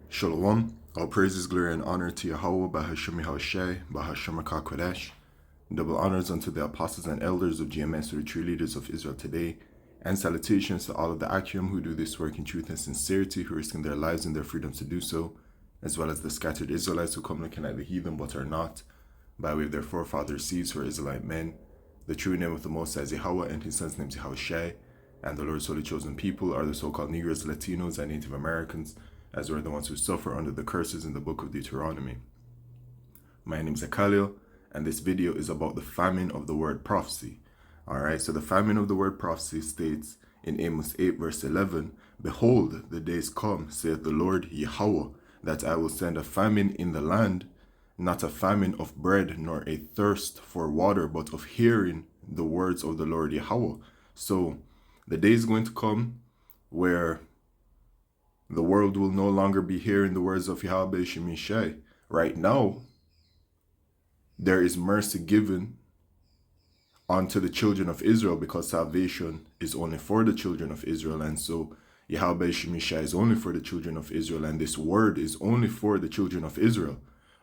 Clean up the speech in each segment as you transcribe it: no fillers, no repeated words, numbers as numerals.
Shalom. All praises, glory, and honor to Yahweh, Bahashem Yahushai, Bahashem HaKodesh. Double honors unto the apostles and elders of GMS, or the true leaders of Israel today, and salutations to all of the Akim who do this work in truth and sincerity, who risking their lives and their freedom to do so, as well as the scattered Israelites who come looking like the heathen but are not, by way of their forefathers' seeds who are Israelite men. The true name of the Most High is Yahweh, and his son's name is Yahushai, and the Lord's holy chosen people are the so-called Negroes, Latinos, and Native Americans, as were the ones who suffer under the curses in the book of Deuteronomy. My name is Akalil, and this video is about the famine of the word prophecy. Alright, so the famine of the word prophecy states in Amos 8 verse 11, Behold, the days come, saith the Lord Yahweh, that I will send a famine in the land, not a famine of bread, nor a thirst for water, but of hearing the words of the Lord Yahweh. So the day is going to come where the world will no longer be hearing the words of Yahweh Shemishai. Right now, there is mercy given unto the children of Israel because salvation is only for the children of Israel. And so Yahweh Shemishai is only for the children of Israel. And this word is only for the children of Israel.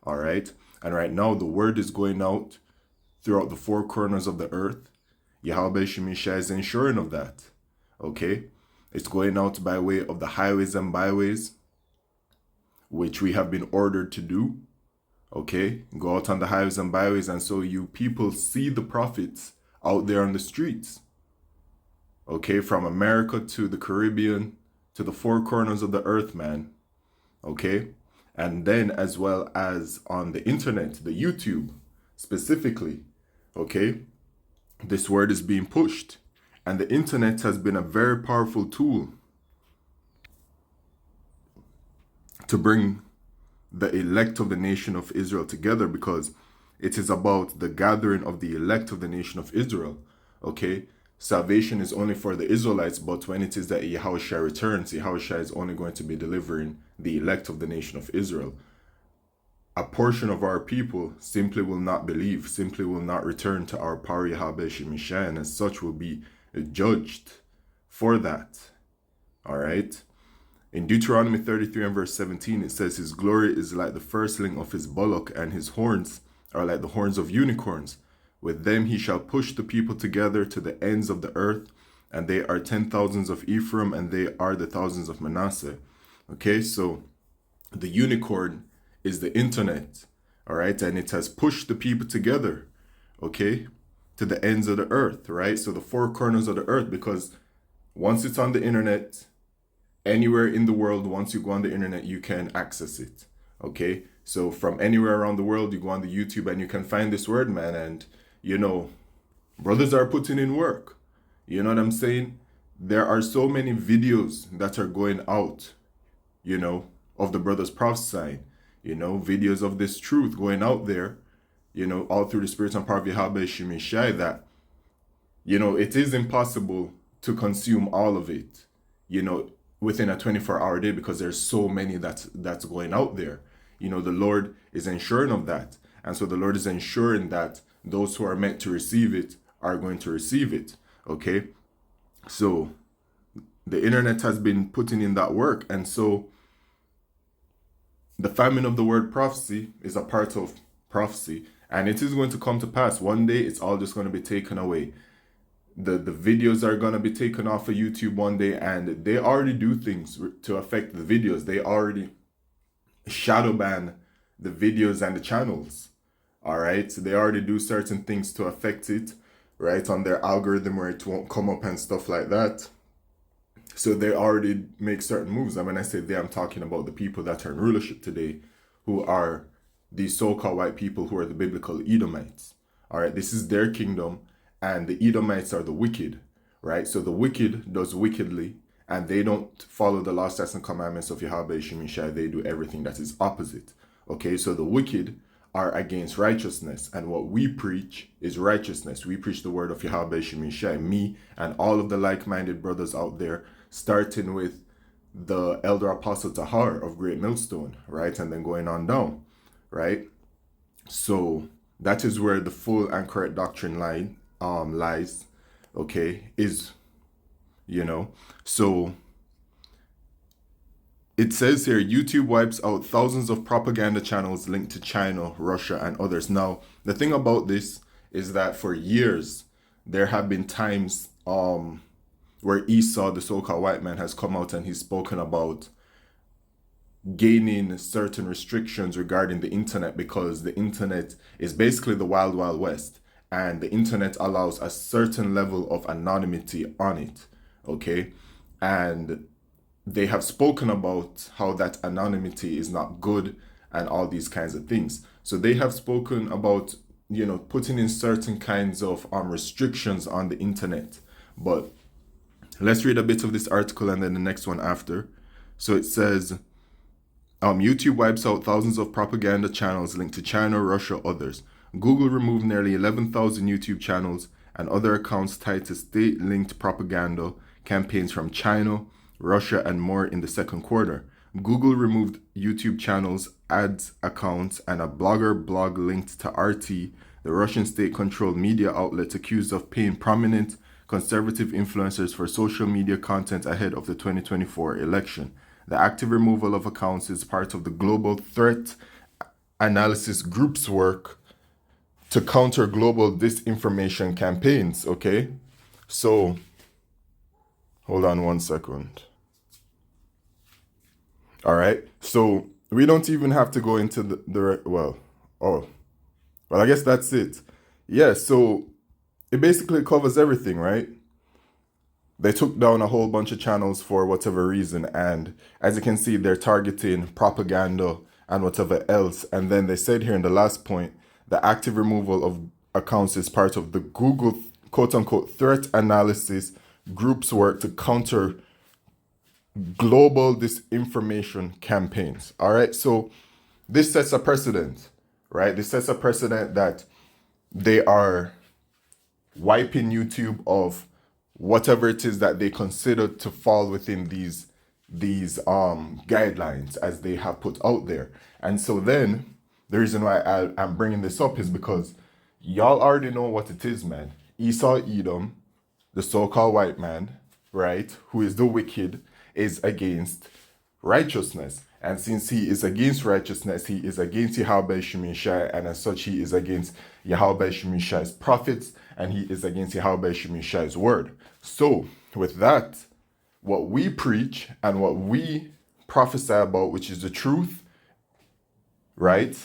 All right. And right now, the word is going out throughout the four corners of the earth. Yahweh Shemishai is ensuring of that. Okay. It's going out by way of the highways and byways, which we have been ordered to do. Okay, go out on the highways and byways, and so you people see the prophets out there on the streets. Okay, from America to the Caribbean to the four corners of the earth, man. Okay, and then as well as on the internet, the YouTube specifically. Okay, this word is being pushed. And the internet has been a very powerful tool to bring the elect of the nation of Israel together, because it is about the gathering of the elect of the nation of Israel. Okay, salvation is only for the Israelites, but when it is that Yahushua returns, Yahushua is only going to be delivering the elect of the nation of Israel. A portion of our people simply will not believe, simply will not return to our power Yahweh Shemishai, and as such will be judged for that. All right. In Deuteronomy 33 and verse 17, it says, His glory is like the firstling of his bullock, and his horns are like the horns of unicorns. With them he shall push the people together to the ends of the earth, and they are 10,000s of Ephraim, and they are the thousands of Manasseh. Okay, so the unicorn is the internet, all right, and it has pushed the people together, okay, to the ends of the earth, right? So the four corners of the earth, because once it's on the internet, anywhere in the world, once you go on the internet, you can access it, okay? So from anywhere around the world, you go on the YouTube and you can find this word, man, and, you know, brothers are putting in work. You know what I'm saying? There are so many videos that are going out, you know, of the brothers prophesying, you know, videos of this truth going out there, you know, all through the spirit and power of Yahweh Shemishai, that, you know, it is impossible to consume all of it, you know, within a 24-hour day, because there's so many that's going out there. You know, the Lord is ensuring of that. And so the Lord is ensuring that those who are meant to receive it are going to receive it. Okay. So the internet has been putting in that work. And so the famine of the word prophecy is a part of prophecy, and it is going to come to pass. One day it's all just going to be taken away. The videos are going to be taken off of YouTube one day, and they already do things to affect the videos. They already shadow ban the videos and the channels. All right, so they already do certain things to affect it, right, on their algorithm, where it won't come up and stuff like that. So they already make certain moves. And when I say they, I'm talking about the people that are in rulership today, who are these so-called white people who are the biblical Edomites. All right, this is their kingdom, and the Edomites are the wicked, right? So the wicked does wickedly, and they don't follow the law, statutes, and commandments of Yahweh Shemishai. They do everything that is opposite. Okay, so the wicked are against righteousness, and what we preach is righteousness. We preach the word of Yahweh Shemishai, me and all of the like-minded brothers out there, starting with the elder apostle Tahar of Great Millstone, right, and then going on down, right? So that is where the full and correct doctrine lies, okay, is, you know. So it says here, YouTube wipes out thousands of propaganda channels linked to China, Russia, and others. Now, the thing about this is that for years, there have been times where Esau, the so-called white man, has come out and he's spoken about gaining certain restrictions regarding the internet, because the internet is basically the wild, wild west. And the internet allows a certain level of anonymity on it, okay? And they have spoken about how that anonymity is not good and all these kinds of things. So they have spoken about, putting in certain kinds of restrictions on the internet. But let's read a bit of this article and then the next one after. So it says, YouTube wipes out thousands of propaganda channels linked to China, Russia, others. Google removed nearly 11,000 YouTube channels and other accounts tied to state-linked propaganda campaigns from China, Russia, and more in the second quarter. Google removed YouTube channels, ads accounts, and a blogger blog linked to RT, the Russian state-controlled media outlet accused of paying prominent conservative influencers for social media content ahead of the 2024 election. The active removal of accounts is part of the global threat analysis group's work to counter global disinformation campaigns, okay? So, hold on one second. All right, so we don't even have to go into I guess that's it. Yeah, so it basically covers everything, right? They took down a whole bunch of channels for whatever reason, and as you can see, they're targeting propaganda and whatever else. And then they said here in the last point, the active removal of accounts is part of the Google quote-unquote threat analysis group's work to counter global disinformation campaigns. All right, so this sets a precedent, right? This sets a precedent that they are wiping YouTube of whatever it is that they consider to fall within these guidelines as they have put out there. And so then the reason why I'm bringing this up is because y'all already know what it is, man. Esau Edom, the so-called white man, right, who is the wicked, is against righteousness. And since he is against righteousness, he is against Yahweh Shemishai, and as such, he is against Yahweh Shemishai's prophets, and he is against Yahweh Shemishai's word. So, with that, what we preach and what we prophesy about, which is the truth, right,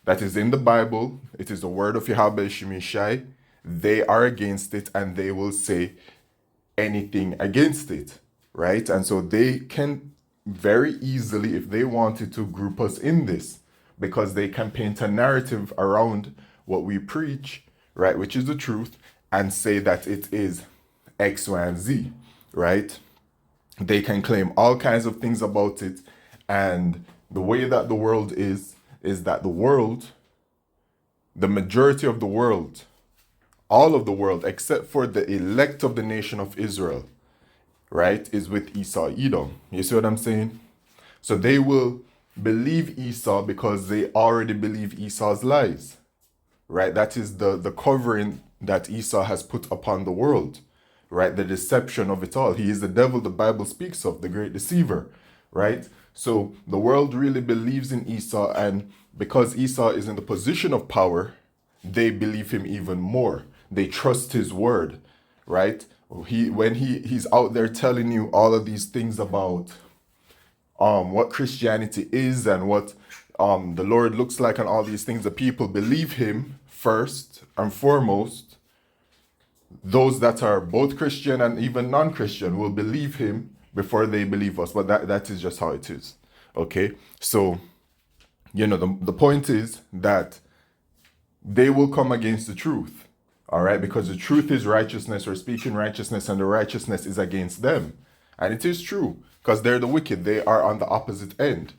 that is in the Bible, it is the word of Yahweh Shemishai, they are against it, and they will say anything against it, right? And so they can very easily, if they wanted to, group us in this, because they can paint a narrative around what we preach, right, which is the truth, and say that it is X, Y, and Z, right? They can claim all kinds of things about it, and the way that the world is that the world, the majority of the world, all of the world, except for the elect of the nation of Israel, right, is with Esau Edom. You see what I'm saying? So they will believe Esau because they already believe Esau's lies, right? That is the covering that Esau has put upon the world, right? The deception of it all. He is the devil the Bible speaks of, the great deceiver, right? So the world really believes in Esau, and because Esau is in the position of power, they believe him even more. They trust his word, right? When he's out there telling you all of these things about what Christianity is and what the Lord looks like and all these things, the people believe him first and foremost. Those that are both Christian and even non-Christian will believe him before they believe us. But that is just how it is. Okay? So, the point is that they will come against the truth. All right? Because the truth is righteousness. We're speaking righteousness, and the righteousness is against them. And it is true, because they're the wicked. They are on the opposite end.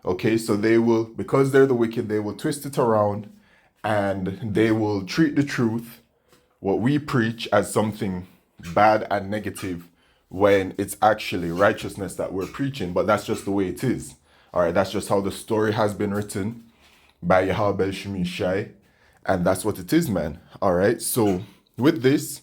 Okay? So they will, because they're the wicked, they will twist it around, and they will treat the truth, what we preach, as something bad and negative, when it's actually righteousness that we're preaching. But that's just the way it is. All right, that's just how the story has been written by Yahweh Shemishai, and that's what it is, man. All right, so with this,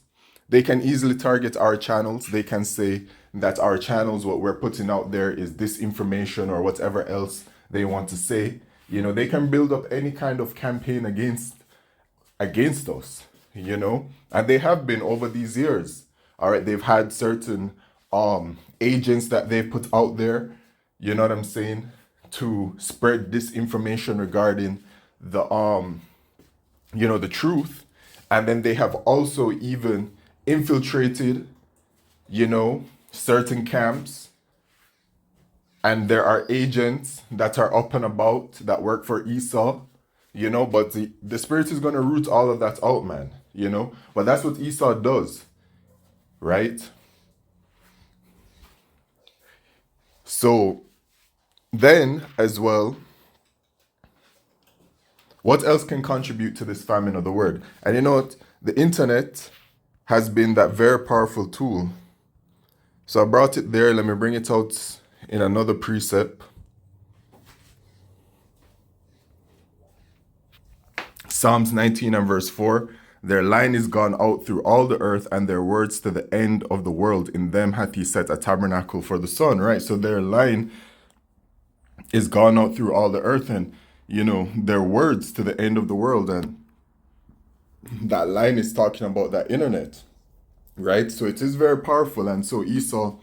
they can easily target our channels. They can say that our channels, what we're putting out there is disinformation or whatever else they want to say. You know, they can build up any kind of campaign against us, you know, and they have been over these years. All right, they've had certain agents that they've put out there, you know what I'm saying, to spread disinformation regarding the you know, the truth. And then they have also even infiltrated, you know, certain camps, and there are agents that are up and about that work for Esau, you know, but the spirit is going to root all of that out, man, you know. But that's what Esau does, right? So then as well, what else can contribute to this famine of the word? And you know what? The internet has been that very powerful tool. So I brought it there. Let me bring it out in another precept. Psalms 19 and verse 4. Their line is gone out through all the earth, and their words to the end of the world. In them hath he set a tabernacle for the sun, right? So their line is gone out through all the earth, and, you know, their words to the end of the world. And that line is talking about that internet, right? So it is very powerful. And so Esau,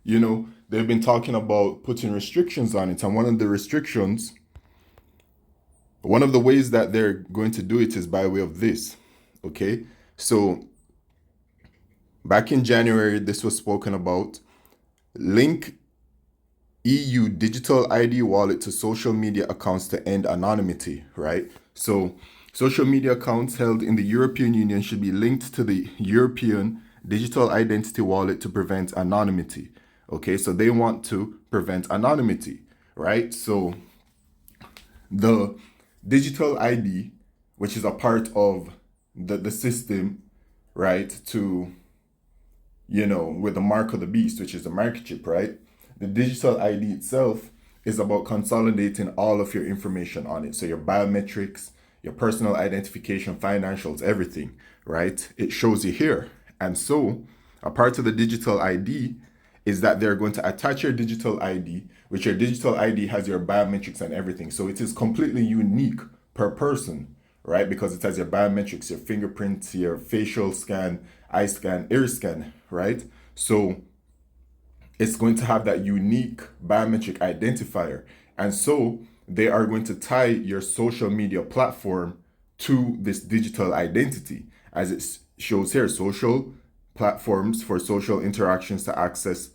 you know, they've been talking about putting restrictions on it. And one of the restrictions, one of the ways that they're going to do it is by way of this. Okay, so back in January, this was spoken about. Link EU digital ID wallet to social media accounts to end anonymity, right? So social media accounts held in the European Union should be linked to the European digital identity wallet to prevent anonymity. Okay, so they want to prevent anonymity, right? So the digital ID, which is a part of the system, right, to, you know, with the mark of the beast, which is the microchip, right? The digital ID itself is about consolidating all of your information on it. So your biometrics, your personal identification, financials, everything, right? It shows you here. And so a part of the digital ID is that they're going to attach your digital ID, which your digital ID has your biometrics and everything. So it is completely unique per person, right? Because it has your biometrics, your fingerprints, your facial scan, eye scan, ear scan, right? So it's going to have that unique biometric identifier. And so they are going to tie your social media platform to this digital identity. As it shows here, social platforms for social interactions to access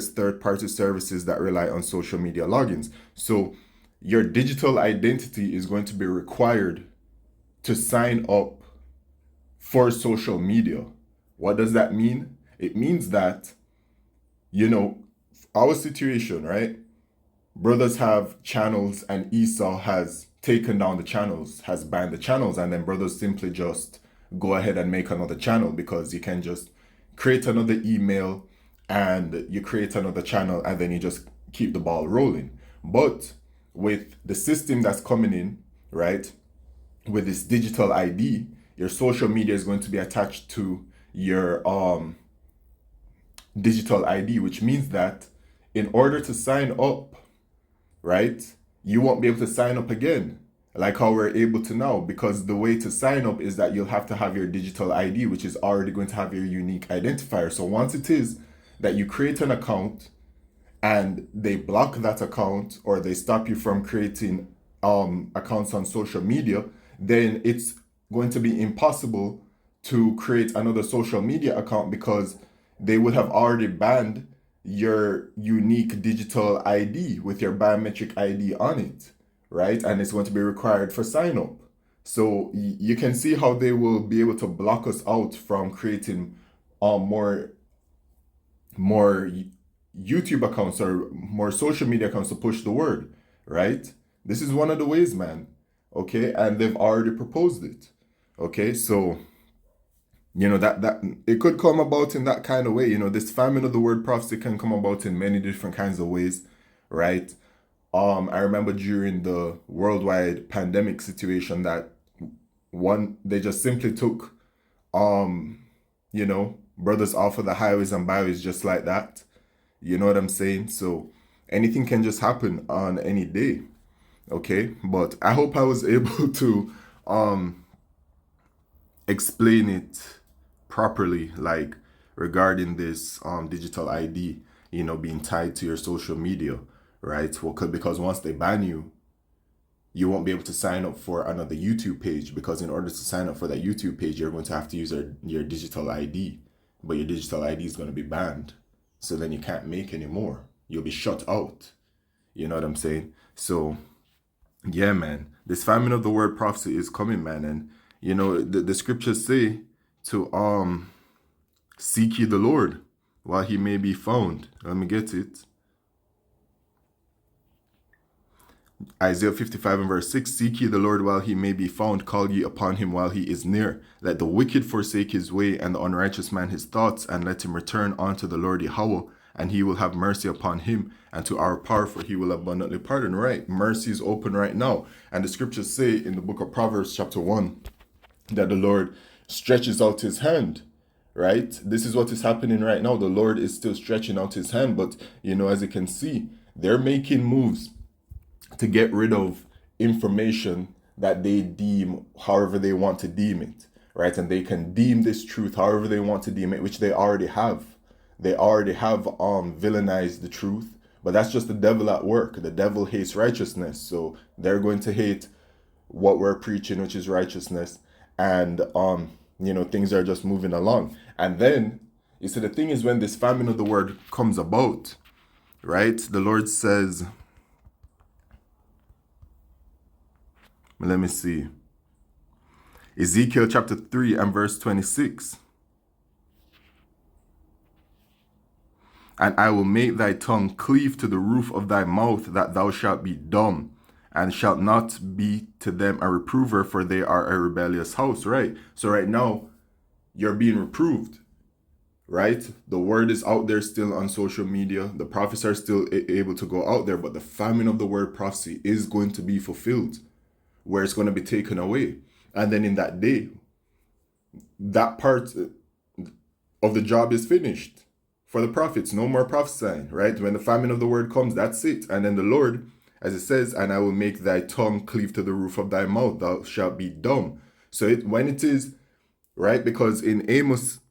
third-party services that rely on social media logins. So your digital identity is going to be required to sign up for social media. What does that mean? It means that, you know, our situation, right? Brothers have channels and Esau has taken down the channels, has banned the channels, and then brothers simply just go ahead and make another channel, because you can just create another email and you create another channel and then you just keep the ball rolling. But with the system that's coming in, right, with this digital ID, your social media is going to be attached to your digital ID, which means that in order to sign up, right, you won't be able to sign up again like how we're able to now, because the way to sign up is that you'll have to have your digital ID, which is already going to have your unique identifier. So once it is that you create an account and they block that account, or they stop you from creating accounts on social media, then it's going to be impossible to create another social media account, because they would have already banned your unique digital ID with your biometric ID on it, right? And it's going to be required for sign up. So you can see how they will be able to block us out from creating more YouTube accounts or more social media accounts to push the word, right? This is one of the ways, man. Okay, and they've already proposed it. Okay, so you know that it could come about in that kind of way. You know, this famine of the word prophecy can come about in many different kinds of ways, right? I remember during the worldwide pandemic situation that they just simply took brothers off of the highways and byways just like that. You know what I'm saying? So anything can just happen on any day. Okay, but I hope I was able to explain it properly, like regarding this digital ID, being tied to your social media, right? Well, because once they ban you, you won't be able to sign up for another YouTube page, because in order to sign up for that YouTube page, you're going to have to use your digital ID, but your digital ID is going to be banned. So then you can't make any more. You'll be shut out. You know what I'm saying? So yeah, man, this famine of the word prophecy is coming, man. And the scriptures say to seek ye the Lord while he may be found. Let me get it. Isaiah 55 and verse 6, seek ye the Lord while he may be found, call ye upon him while he is near. Let the wicked forsake his way, and the unrighteous man his thoughts, and let him return unto the Lord Yahweh, and he will have mercy upon him, and to our power, for he will abundantly pardon. Right, mercy is open right now. And the scriptures say in the book of Proverbs chapter 1, that the Lord stretches out his hand, right? This is what is happening right now. The Lord is still stretching out his hand, but as you can see, they're making moves to get rid of information that they deem however they want to deem it, right? And they can deem this truth however they want to deem it, which they already have. They already have villainized the truth, but that's just the devil at work. The devil hates righteousness, so they're going to hate what we're preaching, which is righteousness, and things are just moving along. And then you see, the thing is, when this famine of the word comes about, right, the Lord says, let me see, Ezekiel chapter 3 and verse 26. And I will make thy tongue cleave to the roof of thy mouth, that thou shalt be dumb, and shalt not be to them a reprover, for they are a rebellious house, right? So right now, you're being reproved, right? The word is out there still on social media. The prophets are still able to go out there, but the famine of the word prophecy is going to be fulfilled, where it's going to be taken away. And then in that day, that part of the job is finished for the prophets. No more prophesying, right? When the famine of the word comes, that's it. And then the Lord, as it says, and I will make thy tongue cleave to the roof of thy mouth, thou shalt be dumb. So when it is, right? Because in Amos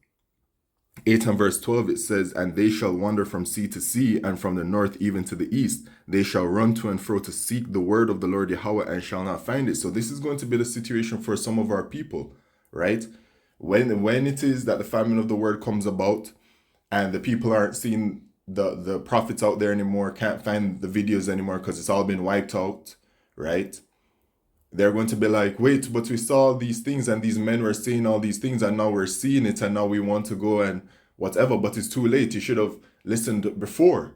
8 and verse 12, it says, and they shall wander from sea to sea, and from the north even to the east. They shall run to and fro to seek the word of the Lord Yahweh, and shall not find it. So this is going to be the situation for some of our people, right? When it is that the famine of the word comes about, and the people aren't seeing the prophets out there anymore, can't find the videos anymore because it's all been wiped out, right? They're going to be like, wait, but we saw these things and these men were saying all these things, and now we're seeing it, and now we want to go and whatever, but it's too late. You should have listened before,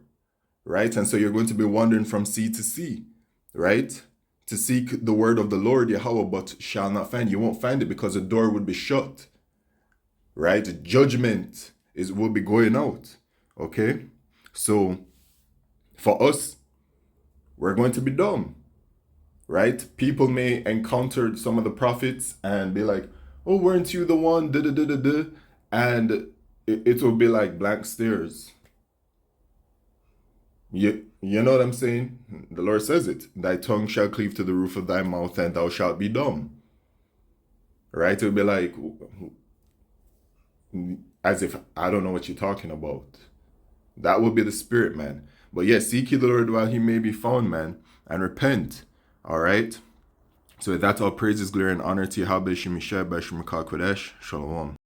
right? And so you're going to be wandering from sea to sea, right? To seek the word of the Lord Yahweh, but shall not find. You won't find it because the door would be shut, right? Judgment will be going out, okay? So for us, we're going to be dumb, right? People may encounter some of the prophets and be like, oh, weren't you the one, da da da da da, and it will be like blank stares. You know what I'm saying? The Lord says it, thy tongue shall cleave to the roof of thy mouth, and thou shalt be dumb, right? It'll be like, as if I don't know what you're talking about. That will be the spirit, man. But yes, seek ye the Lord while he may be found, man, and repent. All right? So with that, all praises, glory, and honor to Yahweh Shemishah Bashim Kodesh. Shalom.